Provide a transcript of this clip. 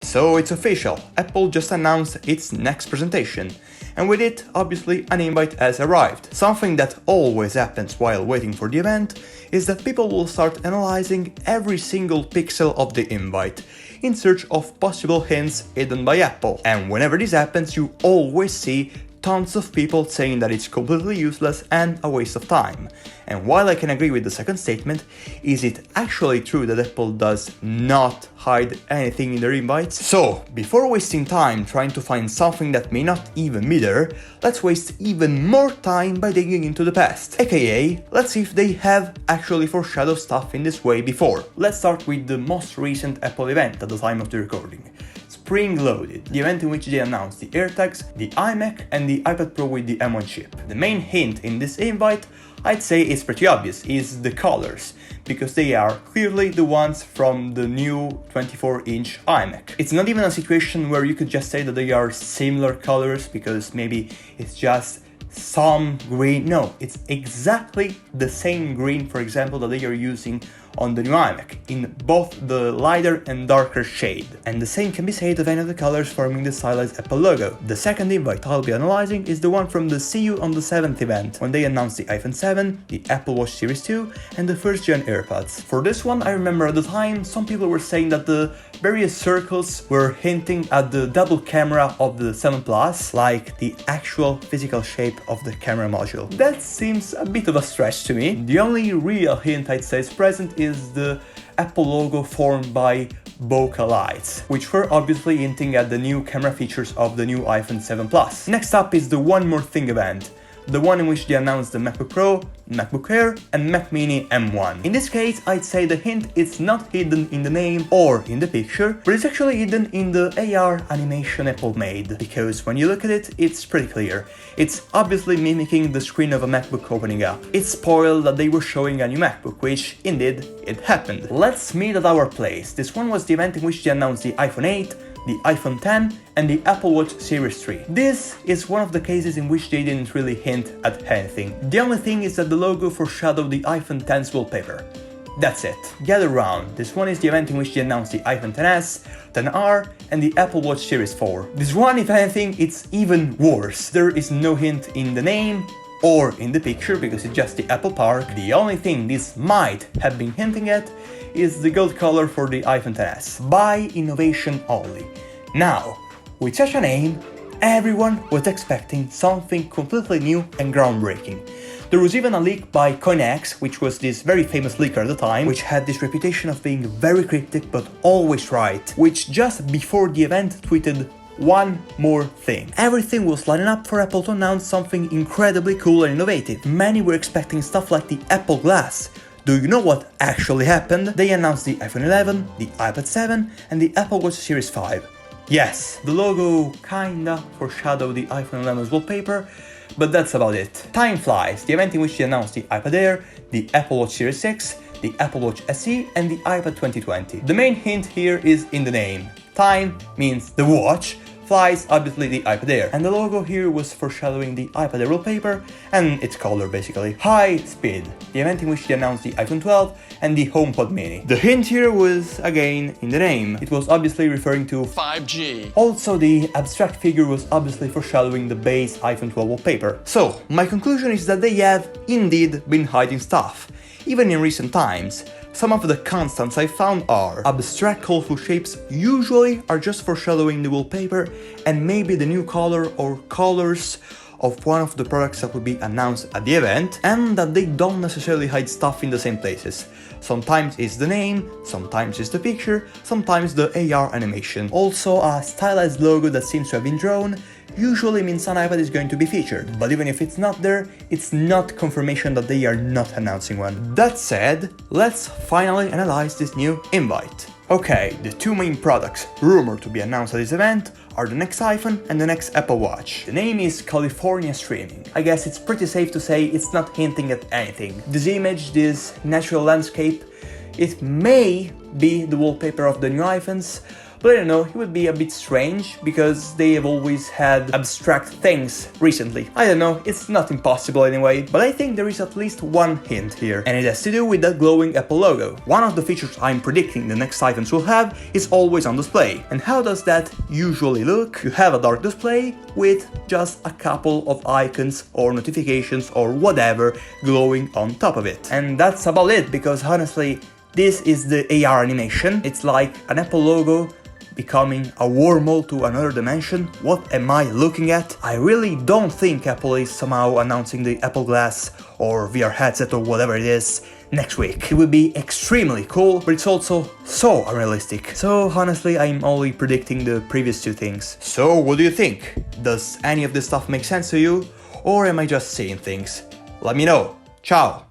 So it's official, Apple just announced its next presentation, and with it, obviously, an invite has arrived. Something that always happens while waiting for the event is that people will start analyzing every single pixel of the invite in search of possible hints hidden by Apple. And whenever this happens, you always see tons of people saying that it's completely useless and a waste of time. And while I can agree with the second statement, is it actually true that Apple does not hide anything in their invites? So, before wasting time trying to find something that may not even be there, let's waste even more time by digging into the past. AKA, let's see if they have actually foreshadowed stuff in this way before. Let's start with the most recent Apple event at the time of the recording. Spring Loaded, the event in which they announced the AirTags, the iMac and the iPad Pro with the M1 chip. The main hint in this invite, I'd say is pretty obvious, is the colors, because they are clearly the ones from the new 24-inch iMac. It's not even a situation where you could just say that they are similar colors because maybe it's just some green. No, it's exactly the same green, for example, that they are using on the new iMac, in both the lighter and darker shade. And the same can be said of any of the colors forming the stylized Apple logo. The second invite I'll be analyzing is the one from the See You on the 7th event, when they announced the iPhone 7, the Apple Watch Series 2, and the first gen AirPods. For this one, I remember at the time, some people were saying that the various circles were hinting at the double camera of the 7 Plus, like the actual physical shape of the camera module. That seems a bit of a stretch to me. The only real hint I'd say is present is the Apple logo formed by bokeh lights, which were obviously hinting at the new camera features of the new iPhone 7 Plus. Next up is the One More Thing event, the one in which they announced the MacBook Pro, MacBook Air and Mac Mini M1. In this case, I'd say the hint is not hidden in the name or in the picture, but it's actually hidden in the AR animation Apple made, because when you look at it, it's pretty clear. It's obviously mimicking the screen of a MacBook opening up. It spoiled that they were showing a new MacBook, which, indeed, it happened. Let's meet at our place. This one was the event in which they announced the iPhone 8, the iPhone 10 and the Apple Watch Series 3. This is one of the cases in which they didn't really hint at anything. The only thing is that the logo foreshadowed the iPhone X's wallpaper. That's it. Gather round. This one is the event in which they announced the iPhone XS, XR and the Apple Watch Series 4. This one, if anything, it's even worse. There is no hint in the name or in the picture because it's just the Apple Park. The only thing this might have been hinting at is the gold color for the iPhone XS. By innovation only. Now, with such a name, everyone was expecting something completely new and groundbreaking. There was even a leak by CoinEx, which was this very famous leaker at the time, which had this reputation of being very cryptic but always right, which just before the event tweeted one more thing. Everything was lining up for Apple to announce something incredibly cool and innovative. Many were expecting stuff like the Apple Glass. Do you know what actually happened? They announced the iPhone 11, the iPad 7 and the Apple Watch Series 5. Yes, the logo kinda foreshadowed the iPhone 11's wallpaper, but that's about it. Time flies, the event in which they announced the iPad Air, the Apple Watch Series 6, the Apple Watch SE and the iPad 2020. The main hint here is in the name. Time means the watch, flies obviously the iPad Air, and the logo here was foreshadowing the iPad Air wallpaper and its color basically. High Speed, the event in which they announced the iPhone 12 and the HomePod Mini. The hint here was again in the name. It was obviously referring to 5G. Also, the abstract figure was obviously foreshadowing the base iPhone 12 wallpaper. So, my conclusion is that they have indeed been hiding stuff. Even in recent times, some of the constants I found are abstract colorful shapes usually are just foreshadowing the wallpaper and maybe the new color or colors of one of the products that will be announced at the event, and that they don't necessarily hide stuff in the same places. Sometimes it's the name, sometimes it's the picture, sometimes the AR animation. Also, a stylized logo that seems to have been drawn usually means an iPad is going to be featured, but even if it's not there, it's not confirmation that they are not announcing one. That said, let's finally analyze this new invite. Okay, the two main products rumored to be announced at this event are the next iPhone and the next Apple Watch. The name is California Streaming. I guess it's pretty safe to say it's not hinting at anything. This image, this natural landscape, it may be the wallpaper of the new iPhones, but I don't know, it would be a bit strange because they have always had abstract things recently. I don't know, it's not impossible anyway, but I think there is at least one hint here, and it has to do with that glowing Apple logo. One of the features I'm predicting the next iPhones will have is always on display. And how does that usually look? You have a dark display with just a couple of icons or notifications or whatever glowing on top of it. And that's about it, because honestly, this is the AR animation. It's like an Apple logo becoming a wormhole to another dimension. What am I looking at? I really don't think Apple is somehow announcing the Apple Glass or VR headset or whatever it is next week. It would be extremely cool, but it's also so unrealistic. So honestly, I'm only predicting the previous two things. So what do you think? Does any of this stuff make sense to you? Or am I just saying things? Let me know. Ciao!